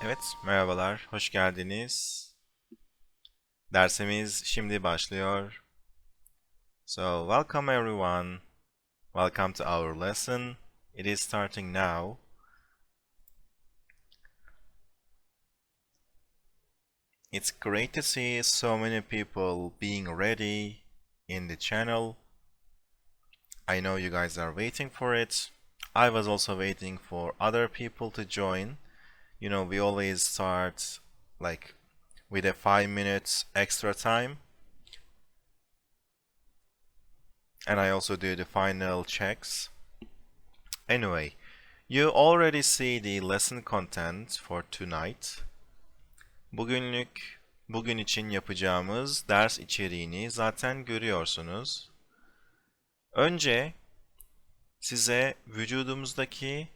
Evet, merhabalar, hoş geldiniz. Dersimiz şimdi başlıyor. So, welcome everyone. Welcome to our lesson. It is starting now. It's great to see so many people being ready in the channel. I know you guys are waiting for it. I was also waiting for other people to join. You know, we always start like with a 5 minutes extra time. And I also do the final checks. Anyway, you already see the lesson content for tonight. Bugün için yapacağımız ders içeriğini zaten görüyorsunuz. Önce size vücudumuzdaki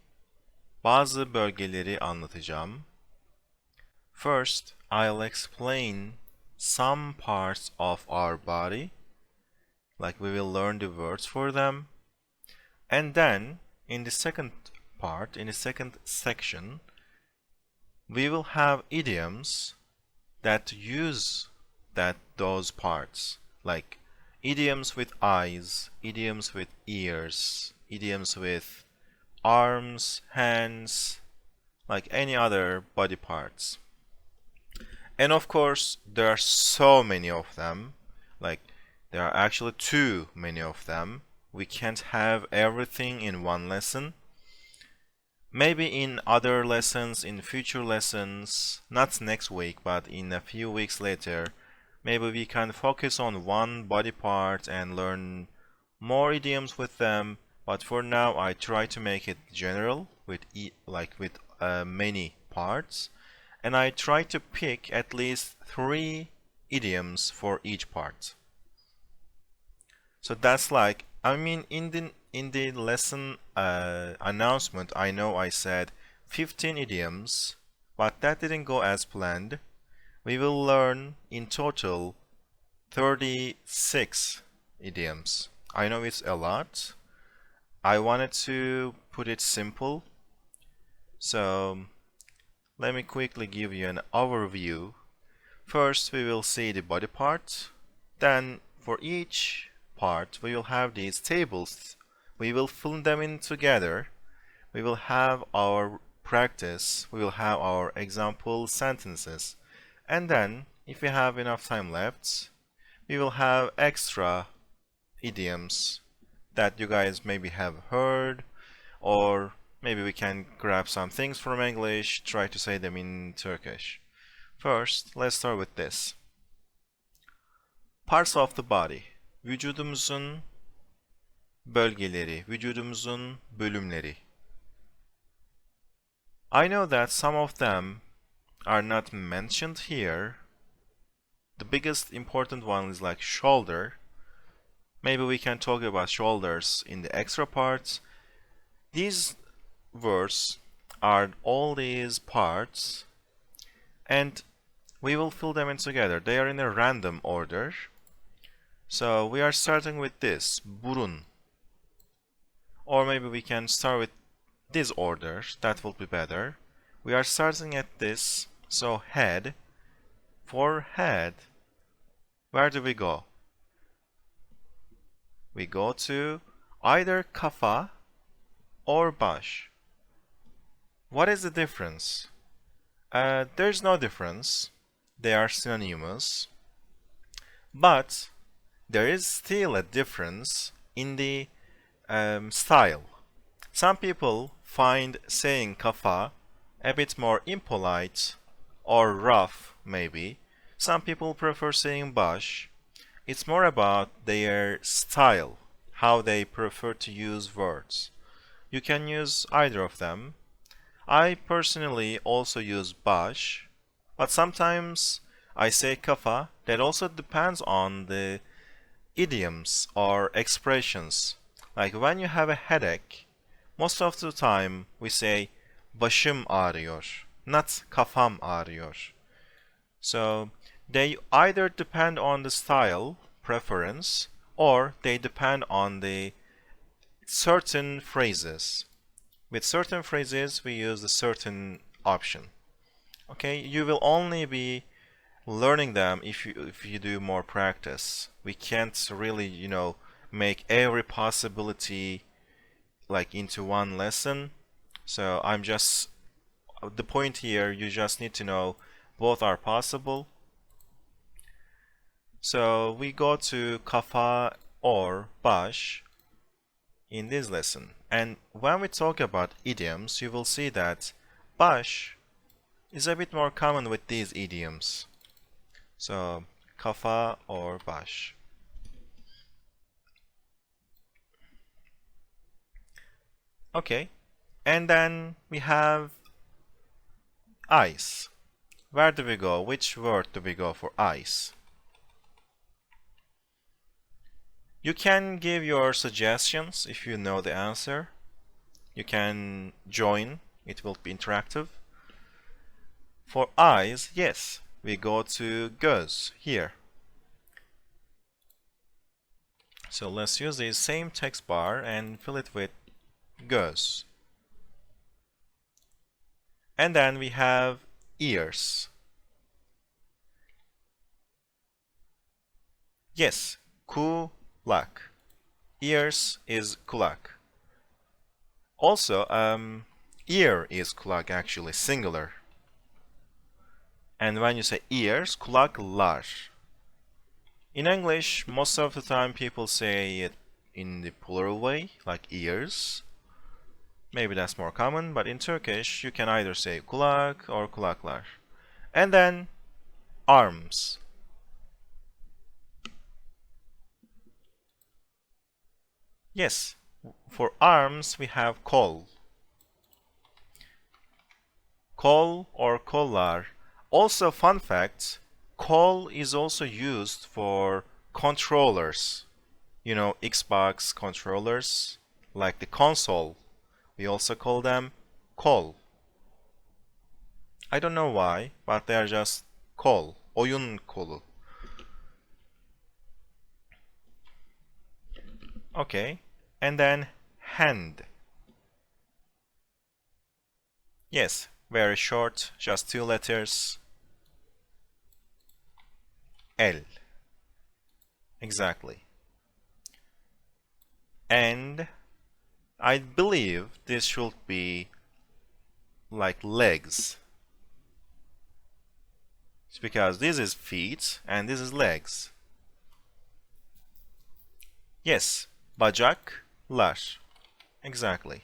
bazı bölgeleri anlatacağım. First, I'll explain some parts of our body, like we will learn the words for them. And then, in the second section, we will have idioms that use those parts, like idioms with eyes, idioms with ears, idioms with arms, hands, like any other body parts. And of course, there are so many of them, like there are actually too many of them. We can't have everything in one lesson. Maybe in other lessons, in future lessons, not next week, but in a few weeks later, maybe we can focus on one body part and learn more idioms with them. But for now, I try to make it general with many parts, and I try to pick at least 3 idioms for each part. So that's like, I mean, in the lesson announcement, I know I said 15 idioms, but that didn't go as planned. We will learn in total 36 idioms. I know it's a lot. I wanted to put it simple. So let me quickly give you an overview. First, we will see the body part. Then for each part, we will have these tables. We will fill them in together. We will have our practice. We will have our example sentences. And then, if we have enough time left, we will have extra idioms that you guys maybe have heard, or maybe we can grab some things from English, try to say them in Turkish. First, let's start with this. Parts of the body. Vücudumuzun bölgeleri, vücudumuzun bölümleri. I know that some of them are not mentioned here. The biggest important one is like shoulder. Maybe we can talk about shoulders in the extra parts. These words are all these parts, and we will fill them in together. They are in a random order. So we are starting with this, burun. Or maybe we can start with this order, that will be better. We are starting at this, so head. For head, where do we go? We go to either kafa or baş. What is the difference? There's no difference. They are synonymous. But there is still a difference in the style. Some people find saying kafa a bit more impolite or rough, maybe. Some people prefer saying baş. It's more about their style, how they prefer to use words. You can use either of them. I personally also use baş, but sometimes I say kafa. That also depends on the idioms or expressions. Like when you have a headache, most of the time we say başım ağrıyor, not kafam ağrıyor. So they either depend on the style, preference, or they depend on the certain phrases. With certain phrases, we use a certain option. Okay, you will only be learning them if you do more practice. We can't really, make every possibility like into one lesson. So the point here, you just need to know both are possible. So we go to kafa or baş in this lesson. And when we talk about idioms, you will see that baş is a bit more common with these idioms. So kafa or baş. Okay, and then we have eyes. Where do we go? Which word do we go for eyes? You can give your suggestions if you know the answer. You can join, it will be interactive. For eyes, yes, we go to göz here. So let's use the same text bar and fill it with göz. And then we have ears. Yes, kulak. Ears is kulak. Also, ear is kulak actually, singular. And when you say ears, kulaklar. In English, most of the time people say it in the plural way, like ears. Maybe that's more common, but in Turkish, you can either say kulak or kulaklar. And then, arms. Yes, for arms we have kol. Kol or kollar. Also, fun fact, kol is also used for controllers. You know, Xbox controllers, like the console. We also call them kol. I don't know why, but they are just kol. Oyun kolu. Okay, and then hand. Yes, very short, just two letters. El. Exactly. And I believe this should be like legs. It's because this is feet and this is legs. Yes, bacaklar. Exactly.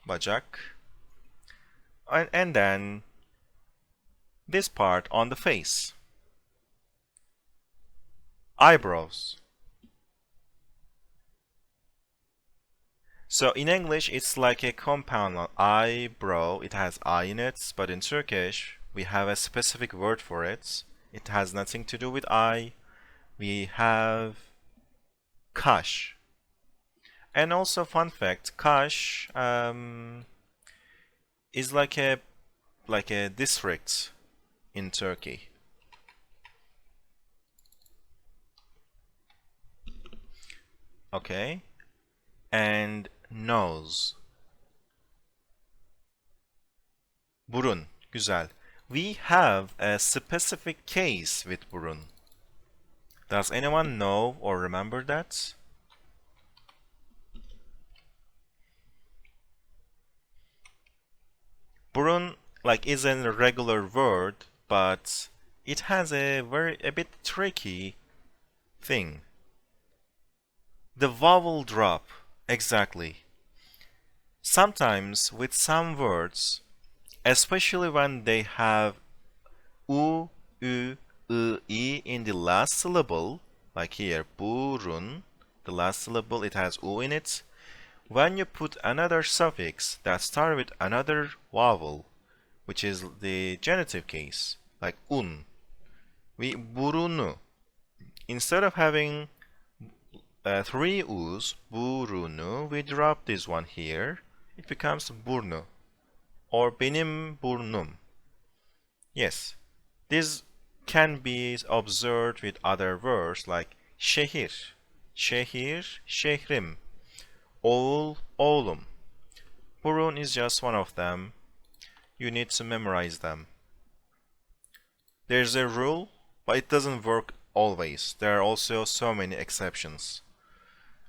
Bacak. And then this part on the face. Eyebrows. So in English, it's like a compound eyebrow. It has eye in it, but in Turkish, we have a specific word for it. It has nothing to do with eye. We have kaş. And also, fun fact, kaş is like a district in Turkey. Okay, and nose. Burun, güzel. We have a specific case with burun. Does anyone know or remember that? Burun is a regular word, but it has a bit tricky thing. The vowel drop, exactly. Sometimes with some words, especially when they have u, ü, I in the last syllable, like here, burun, the last syllable, it has u in it. When you put another suffix that starts with another vowel, which is the genitive case, like un, we burunu. Instead of having three u's, burunu, we drop this one here. It becomes burnu, or benim burnum. Yes, this can be observed with other words like şehir, şehir, şehrim, oğul, oğlum. Burun is just one of them. you need to memorize them. There's a rule, but it doesn't work always. There are also so many exceptions.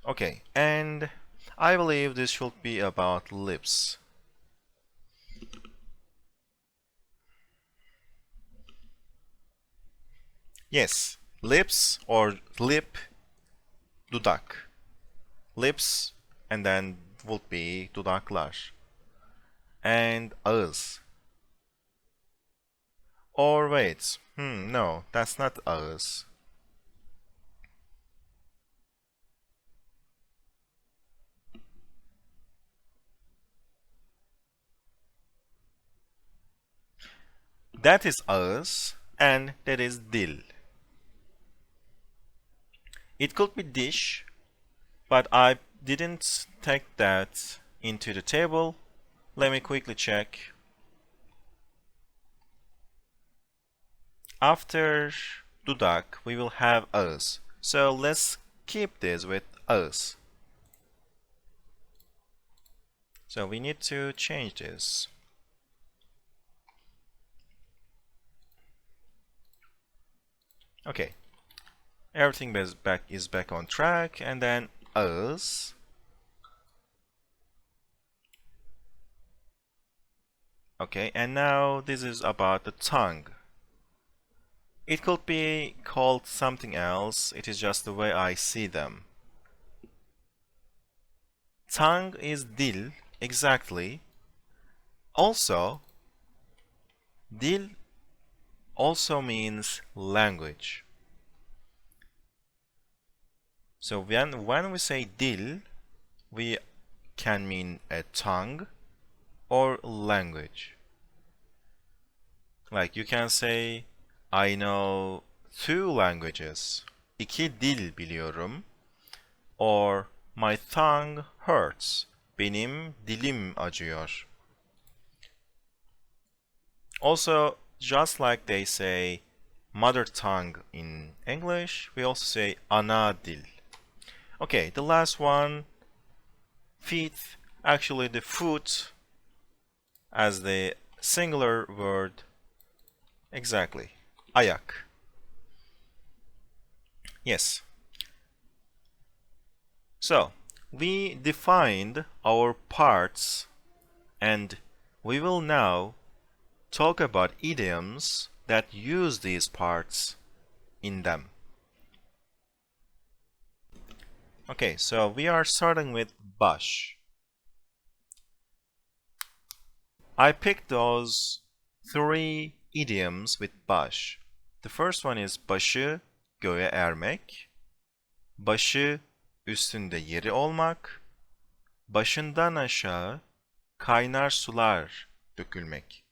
Okay, and I believe this should be about lips. Yes, lips or lip, dudak. Lips and then would be dudaklar. And ağız. Or wait, no, that's not ağız. That is ağız and that is dil. It could be dish, but I didn't take that into the table. Let me quickly check. After dudak, we will have ağız. So let's keep this with ağız. So we need to change this. Okay. Everything is back on track, and then ağız. Okay, and now this is about the tongue. It could be called something else, it is just the way I see them. Tongue is dil, exactly. Also, dil also means language. So when we say dil, we can mean a tongue or language. Like you can say, I know 2 languages. 2 dil biliyorum. Or my tongue hurts. Benim dilim acıyor. Also, just like they say mother tongue in English, we also say ana dil. Okay, the last one, feet. Actually, the foot as the singular word. Exactly. Ayak. Yes. So, we defined our parts and we will now talk about idioms that use these parts in them. Okay, so we are starting with baş. I picked those 3 idioms with baş. The first one is başı göğe ermek, başı üstünde yeri olmak, başından aşağı kaynar sular dökülmek.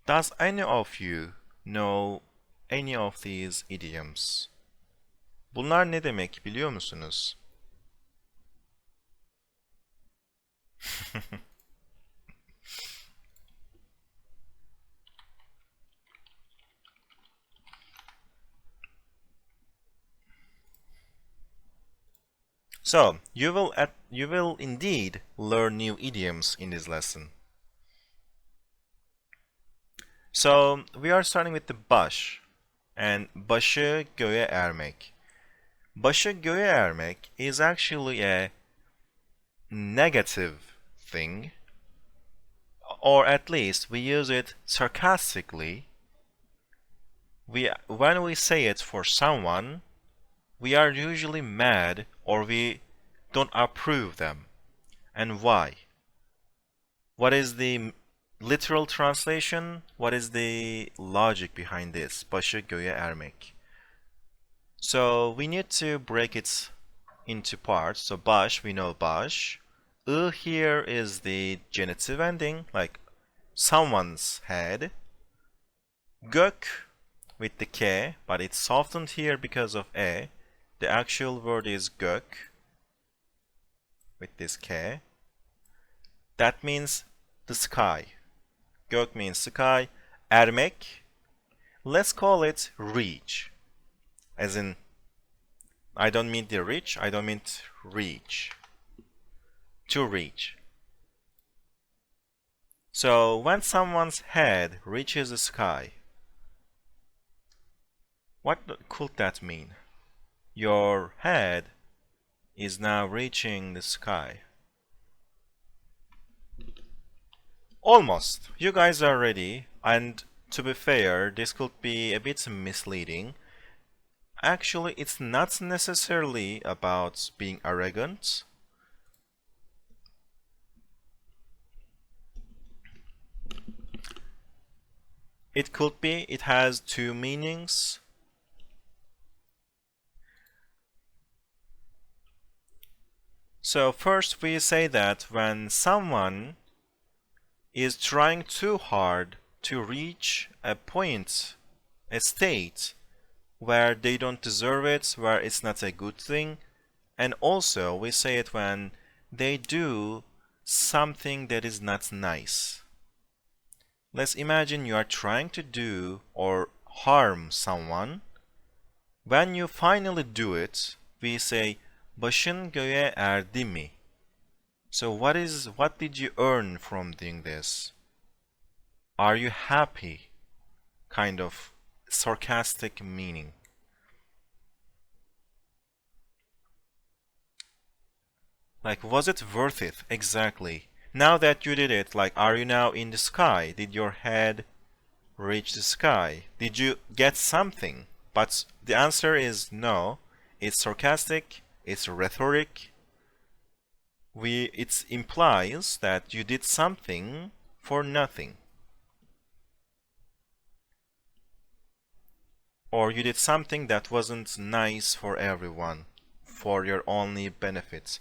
Does any of you know any of these idioms? Bunlar ne demek biliyor musunuz? So, you will indeed learn new idioms in this lesson. So, we are starting with the baş and başı göğe ermek. Başı göğe ermek is actually a negative thing, or at least we use it sarcastically. When we say it for someone, we are usually mad or we don't approve them. And why? What is the literal translation? What is the logic behind this? Başı göğe ermek. So we need to break it into parts. So baş, we know baş. Here is the genitive ending, like someone's head. Gök with the k, but it's softened here because of e. The actual word is gök with this k. That means the sky. Gök means sky. Ermek, let's call it reach. As in, I don't mean the reach, I don't mean reach. To reach. So when someone's head reaches the sky, what could that mean? Your head is now reaching the sky. Almost. You guys are ready, and to be fair, this could be a bit misleading. Actually, it's not necessarily about being arrogant. It could be, it has two meanings. So first we say that when someone is trying too hard to reach a point, a state where they don't deserve it, where it's not a good thing. And also we say it when they do something that is not nice. Let's imagine you are trying to do or harm someone. When you finally do it, we say başın göğe erdi mi? So what did you earn from doing this? Are you happy? Kind of sarcastic meaning. Like, was it worth it? Exactly. Now that you did it, like, are you now in the sky? Did your head reach the sky? Did you get something? But the answer is no. It's sarcastic, it's rhetoric. It implies that you did something for nothing. Or you did something that wasn't nice for everyone, for your only benefit.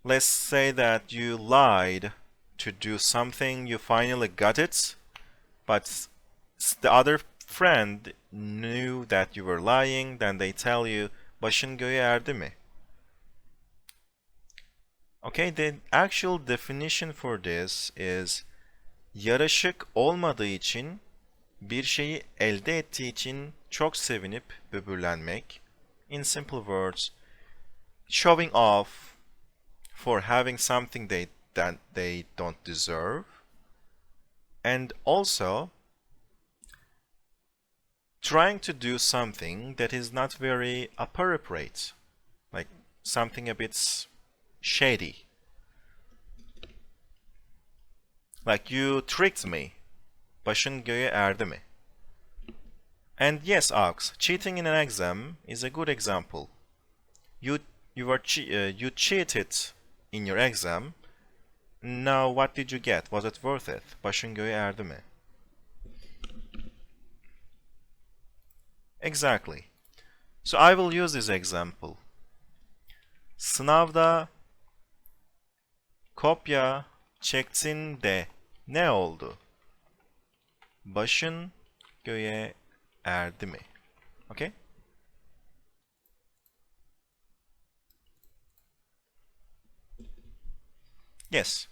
Let's say that you lied to do something, you finally got it, but the other friend knew that you were lying, then they tell you, başın göğe erdi mi? Okay, the actual definition for this is yaraşık olmadığı için bir şeyi elde ettiği için çok sevinip böbürlenmek. In simple words, showing off for having something that they don't deserve. And also trying to do something that is not very appropriate, like something a bit shady. Like, you tricked me. Başın göğe erdi mi? And yes, Ox, cheating in an exam is a good example. You cheated in your exam. Now what did you get? Was it worth it? Başın göğe erdi mi? Exactly. So I will use this example. Sınavda kopya çektin de ne oldu? Başın göğe erdi mi? Okay? Yes.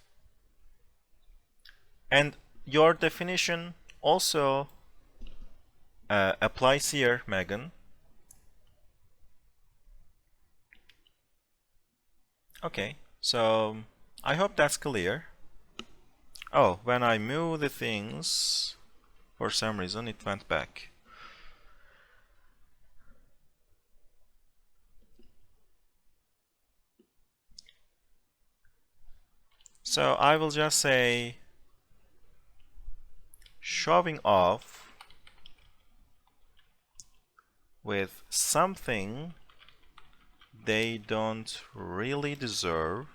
And your definition also applies here, Megan. Okay, so I hope that's clear. Oh, when I move the things, for some reason it went back. So I will just say showing off with something they don't really deserve.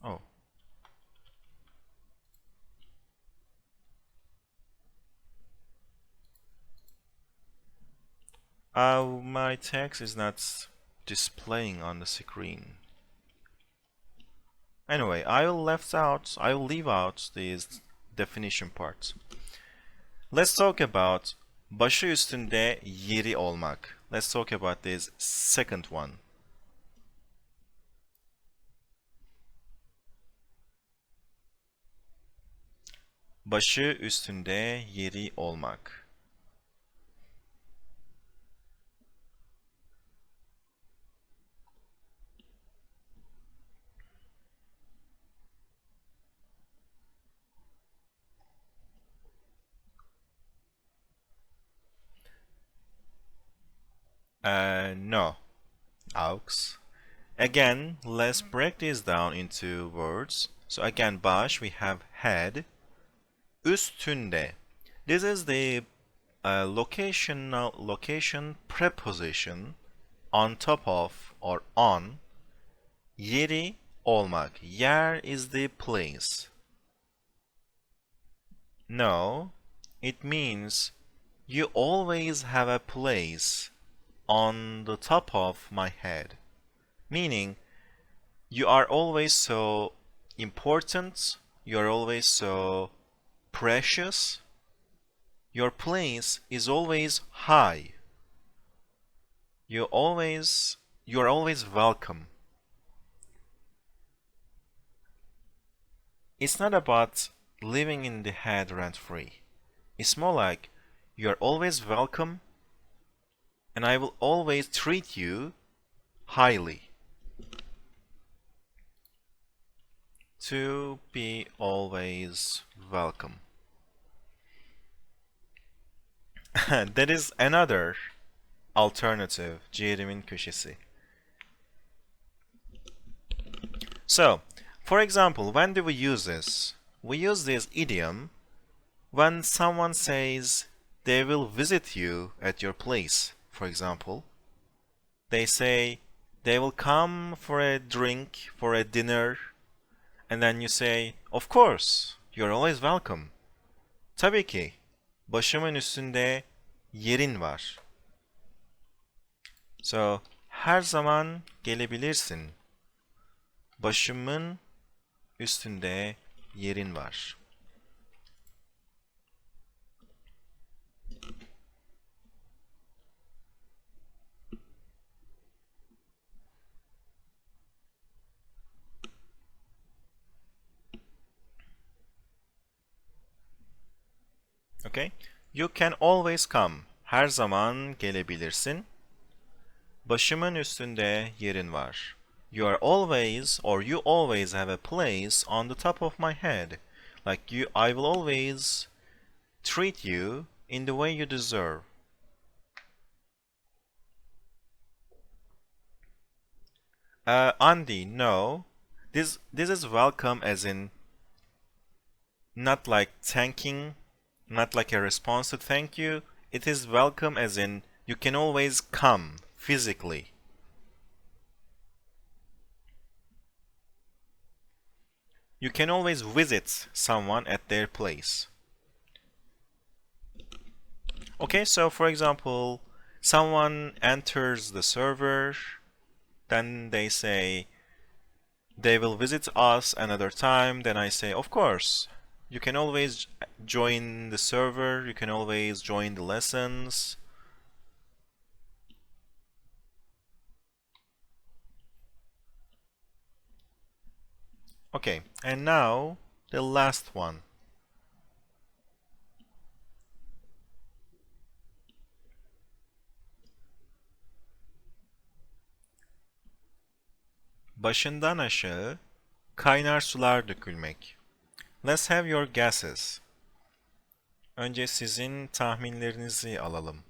Oh. My text is not displaying on the screen. Anyway, I'll leave out these definition parts. Let's talk about başı üstünde yeri olmak. Let's talk about this second one. Başı üstünde yeri olmak. No, aux. Again, let's break this down into words. So again, baş, we have head. Üstünde. This is the location preposition on top of or on. Yeri olmak. Yer is the place. No, it means you always have a place on the top of my head. Meaning, you are always so important, you are always so precious, your place is always high. You are always welcome. It's not about living in the head rent free. It's more like you're always welcome and I will always treat you highly. To be always welcome. That is another alternative. Ciğerimin köşesi. So, for example, when do we use this? We use this idiom when someone says they will visit you at your place, for example. They say they will come for a drink, for a dinner, and then you say, of course, you're always welcome. Tabii ki, başımın üstünde yerin var. So, her zaman gelebilirsin. Başımın üstünde yerin var. Okay? You can always come. Her zaman gelebilirsin. Başımın üstünde yerin var. You are always, or you always have a place on the top of my head. Like you, I will always treat you in the way you deserve. Andy, no. This is welcome as in not like thanking, not like a response to thank you. It is welcome as in you can always come physically. You can always visit someone at their place. Okay, so for example, someone enters the server, then they say they will visit us another time, then I say, of course, you can always join the server, you can always join the lessons. Okay, and now the last one. Başından aşağı kaynar sular dökülmek. Let's have your guesses. Önce sizin tahminlerinizi alalım.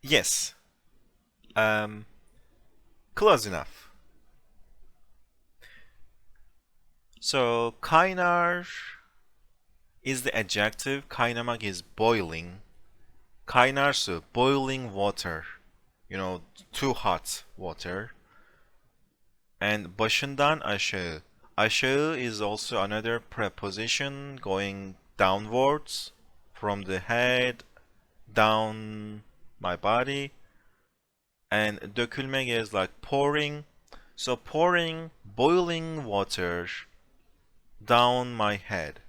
Yes. Close enough. So, kaynar is the adjective. Kaynamak is boiling. Kaynar su, boiling water. You know, too hot water. And başından aşağı. Aşağı is also another preposition going downwards from the head down my body. And dökülmek is like pouring. So pouring boiling water down my head.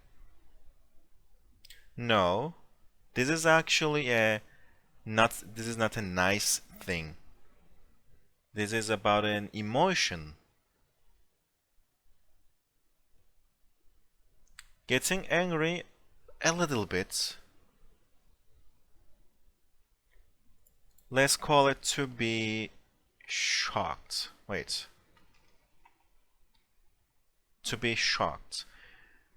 No, this is actually this is not a nice thing. This is about an emotion. Getting angry a little bit. Let's call it to be shocked. Wait. To be shocked.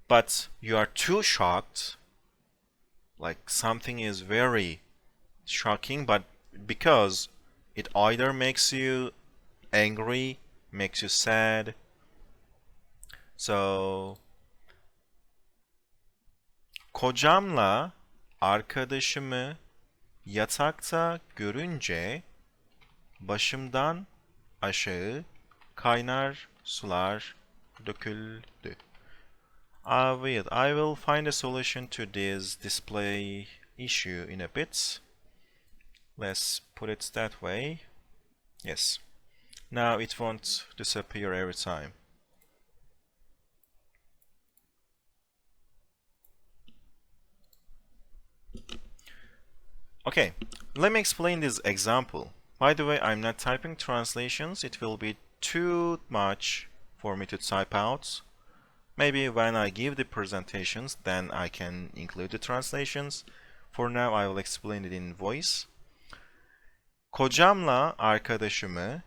But you are too shocked. Like something is very shocking, but because it either makes you angry, makes you sad. So kocamla arkadaşımı yatakta görünce başımdan aşağı kaynar sular döküldü. Wait, I will find a solution to this display issue in a bit. Let's put it that way. Yes. Now it won't disappear every time. Okay, let me explain this example. By the way, I'm not typing translations. It will be too much for me to type out. Maybe when I give the presentations, then I can include the translations. For now, I will explain it in voice. Kocamla arkadaşımı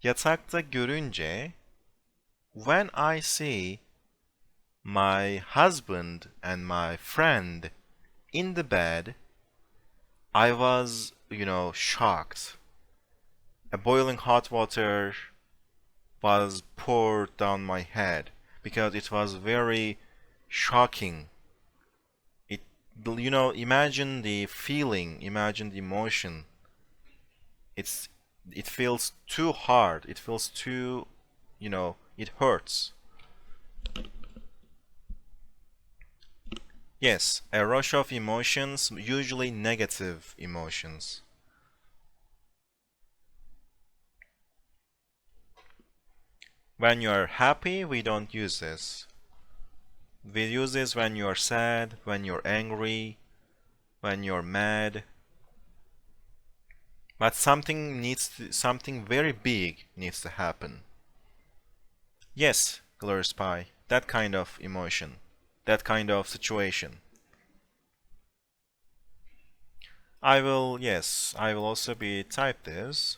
yatakta görünce, when I see my husband and my friend in the bed, I was, shocked. A boiling hot water was poured down my head because it was very shocking. Imagine the feeling, imagine the emotion. It feels too hard. It feels too, it hurts. Yes, a rush of emotions, usually negative emotions. When you are happy, we don't use this. We use this when you are sad, when you're angry, when you're mad. But something very big needs to happen. Yes, Glorious Pie, that kind of emotion. That kind of situation. I will also be type this.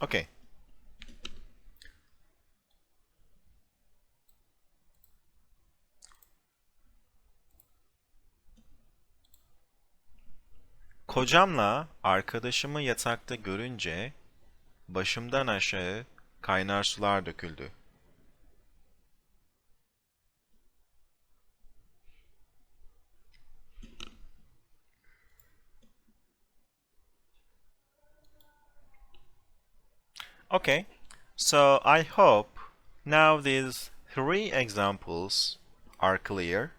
Okay. Kocamla arkadaşımı yatakta görünce başımdan aşağı kaynar sular döküldü. Okay, so I hope now these 3 examples are clear.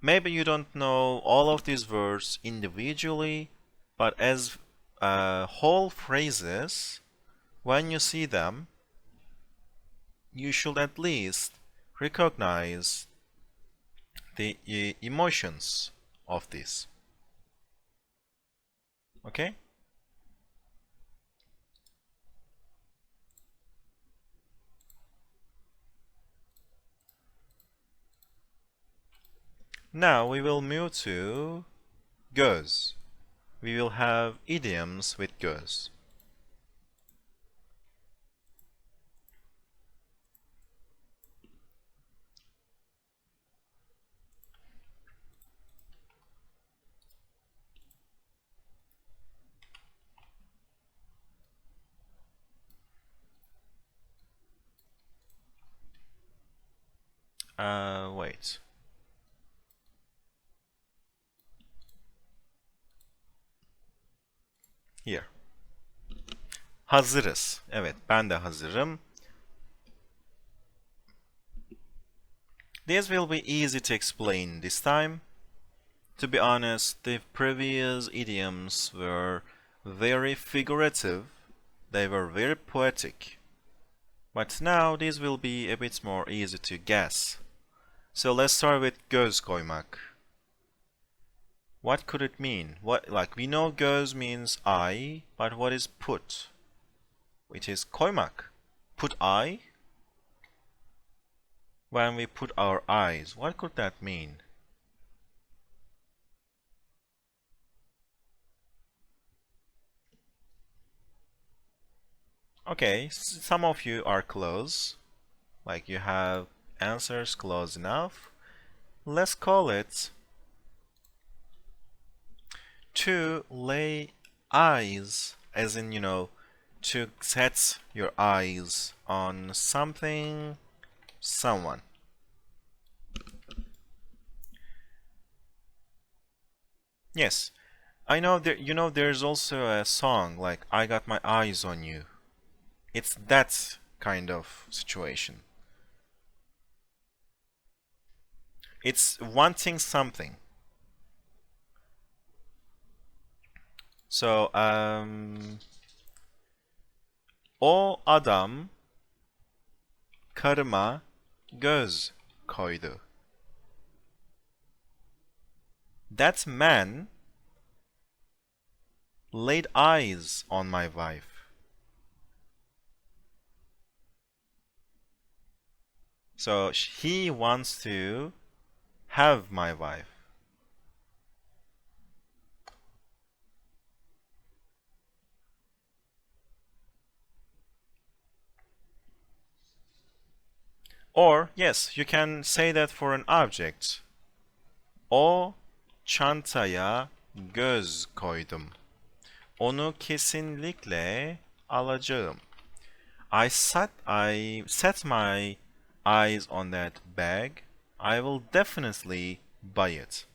Maybe you don't know all of these words individually, but as whole phrases, when you see them, you should at least recognize the emotions of this. Okay? Now we will move to göz. We will have idioms with göz. Wait. Here. Hazırız. Evet, ben de hazırım. This will be easy to explain this time. To be honest, the previous idioms were very figurative. They were very poetic. But now this will be a bit more easy to guess. So let's start with göz koymak. What could it mean? We know göz means eye, but what is put? It is koymak. Put eye? when we put our eyes. What could that mean? Okay, some of you are close, like you have answers close enough. Let's call it to lay eyes, as in, to set your eyes on something, someone. Yes, I know there's also a song like I got my eyes on you. It's that kind of situation. It's wanting something. So, o adam karıma göz koydu. That man laid eyes on my wife. So he wants to have my wife. Or, yes, you can say that for an object. O çantaya göz koydum. Onu kesinlikle alacağım. I set my eyes on that bag. I will definitely buy it.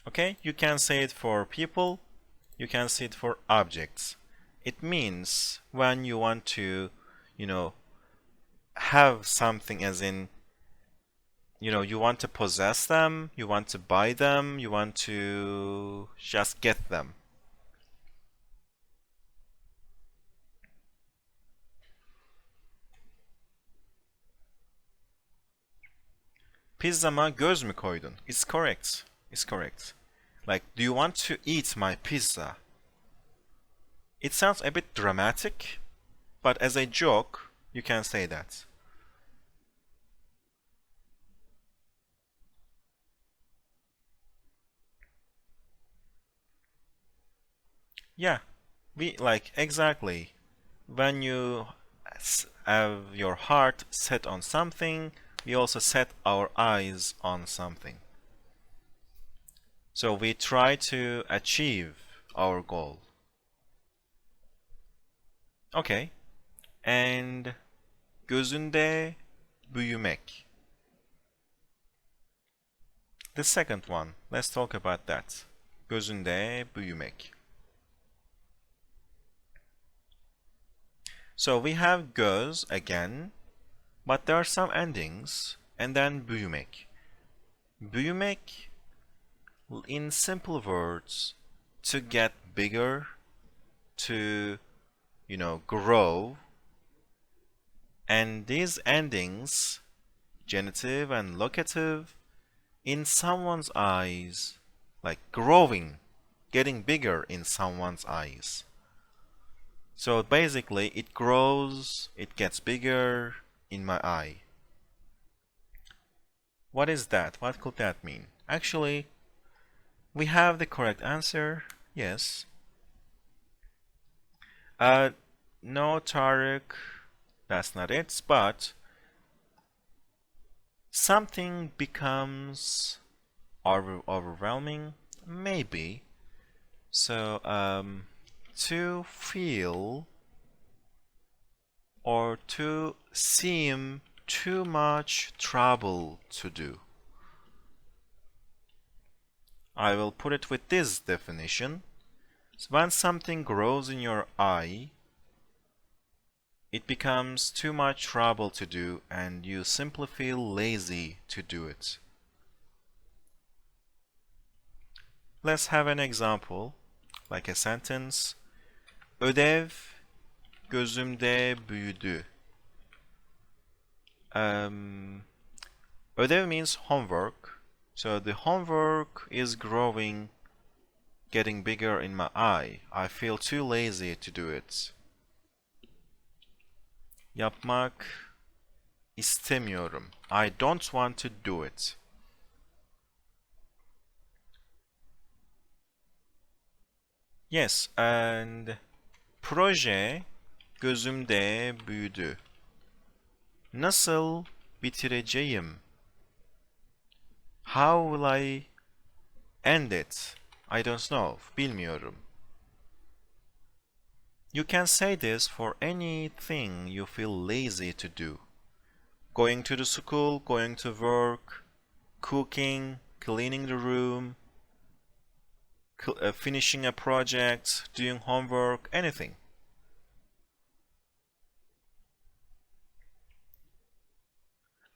Okay, you can say it for people, you can say it for objects. It means when you want to, you know, have something, as in, you want to possess them, you want to buy them, you want to just get them. Pizzama göz mü koydun? It's correct. It's correct. Like, do you want to eat my pizza? It sounds a bit dramatic, but as a joke, you can say that. Yeah, we like exactly. When you have your heart set on something, we also set our eyes on something. So we try to achieve our goal. Okay. And gözünde büyümek. The second one. Let's talk about that. Gözünde büyümek. So we have göz again, but there are some endings, and then büyümek. Büyümek, in simple words, to get bigger, to, grow. And these endings, genitive and locative, in someone's eyes, like growing, getting bigger in someone's eyes. So basically, it grows, it gets bigger in my eye. What is that? What could that mean? Actually, we have the correct answer. Yes. No, Tariq, that's not it, but something becomes overwhelming, maybe. So, to feel or to seem too much trouble to do. I will put it with this definition. So when something grows in your eye, it becomes too much trouble to do and you simply feel lazy to do it. Let's have an example, like a sentence. Ödev gözümde büyüdü. Ödev means homework. So the homework is growing, getting bigger in my eye. I feel too lazy to do it. Yapmak istemiyorum. I don't want to do it. Yes, and proje gözümde büyüdü. Nasıl bitireceğim? How will I end it? I don't know. Bilmiyorum. You can say this for anything you feel lazy to do. Going to the school, going to work, cooking, cleaning the room, finishing a project, doing homework, anything.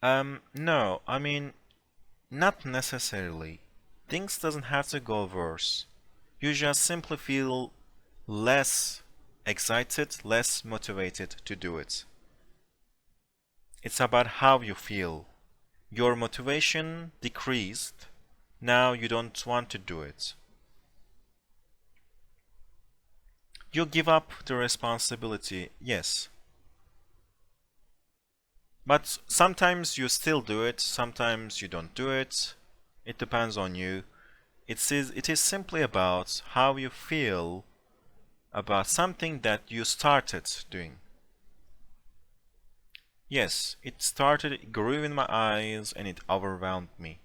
No, I mean, not necessarily. Things doesn't have to go worse. You just simply feel less excited, less motivated to do it. It's about how you feel. Your motivation decreased. Now you don't want to do it. You give up the responsibility, yes. But sometimes you still do it, sometimes you don't do it. It depends on you. It is simply about how you feel about something that you started doing. Yes, it started, it grew in my eyes, and it overwhelmed me.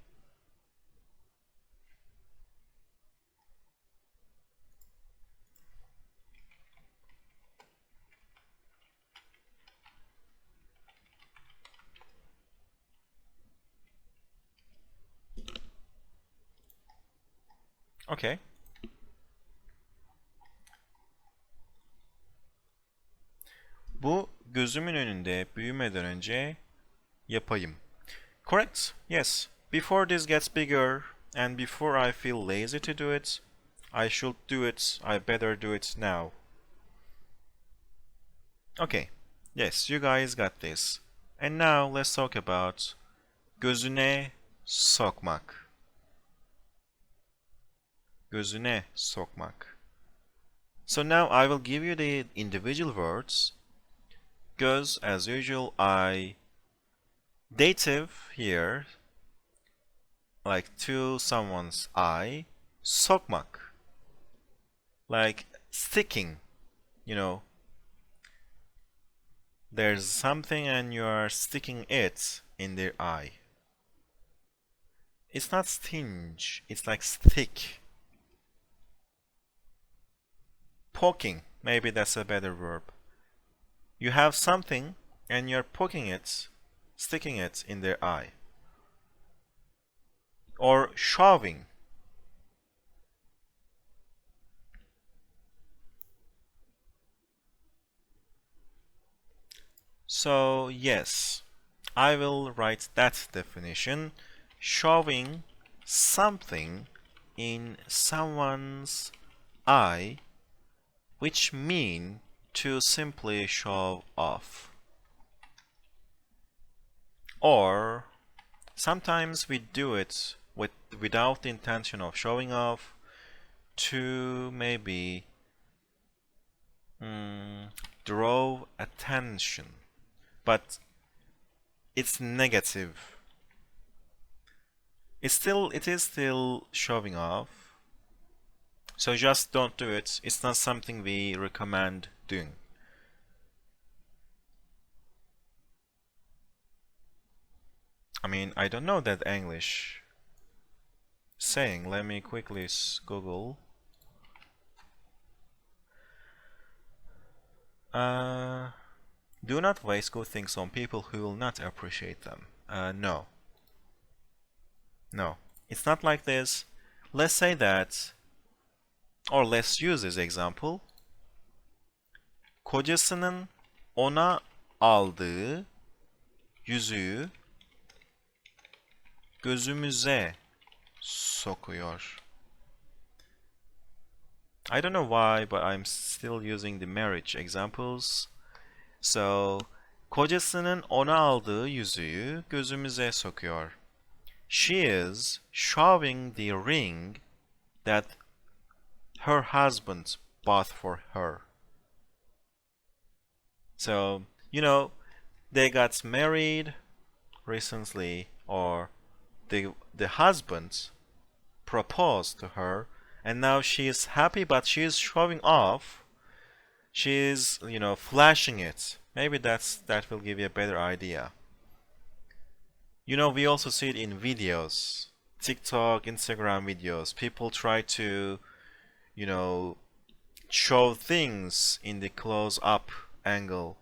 Okay. Bu gözümün önünde büyümeden önce yapayım. Correct? Yes. Before this gets bigger and before I feel lazy to do it, I should do it. I better do it now. Okay. Yes, you guys got this. And now let's talk about gözüne sokmak. Gözüne sokmak. So now I will give you the individual words. Göz, as usual, I. Dative here, like to someone's eye. Sokmak, like sticking, you know. There's something and you are sticking it in their eye. It's not stinge, it's like stick. Poking, maybe that's a better verb. You have something and you're poking it, sticking it in their eye. Or shoving. So, yes, I will write that definition. Shoving something in someone's eye, which mean to simply show off. Or sometimes we do it without the intention of showing off, to maybe draw attention, but it's negative. It is still showing off. So just don't do it. It's not something we recommend doing. I mean, I don't know that English saying. Let me quickly Google. Do not waste good things on people who will not appreciate them. No. No. It's not like this. Let's say that, or let's use this example. Kocasının ona aldığı yüzüğü gözümüze sokuyor. I don't know why, but I'm still using the marriage examples. So, kocasının ona aldığı yüzüğü gözümüze sokuyor. She is shoving the ring that her husband bought for her. So, you know, they got married recently, or the husband proposed to her, and now she is happy, but she is showing off. She's, flashing it. Maybe that will give you a better idea. We also see it in videos. TikTok, Instagram videos. People try to, you know, show things in the close-up angle.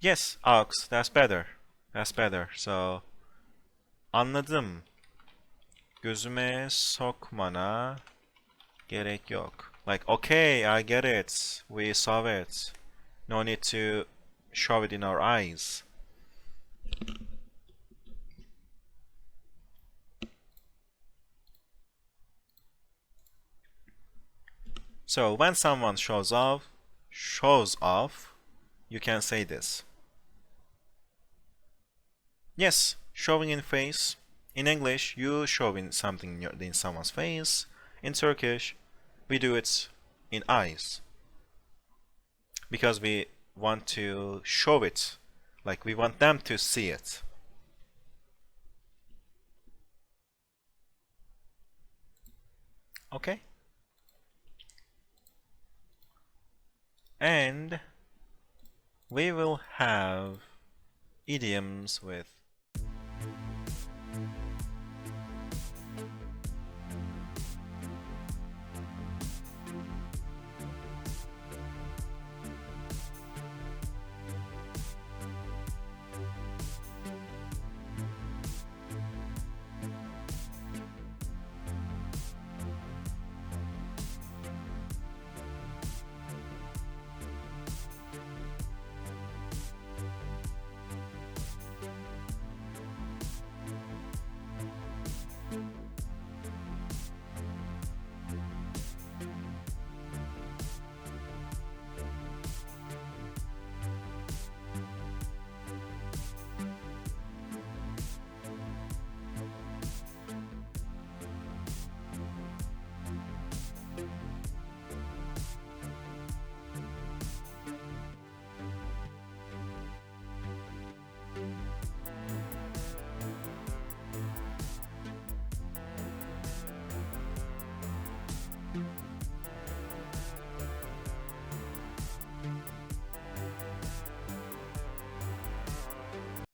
Yes, aux, that's better. That's better. So, anladım. Gözüme sokmana gerek yok. Like, okay, I get it. We saw it. No need to show it in our eyes. So when someone shows off, you can say this. Yes, showing in face. In English, you show in something in someone's face. In Turkish, we do it in eyes. Because we want to show it. Like we want them to see it. Okay? And we will have idioms with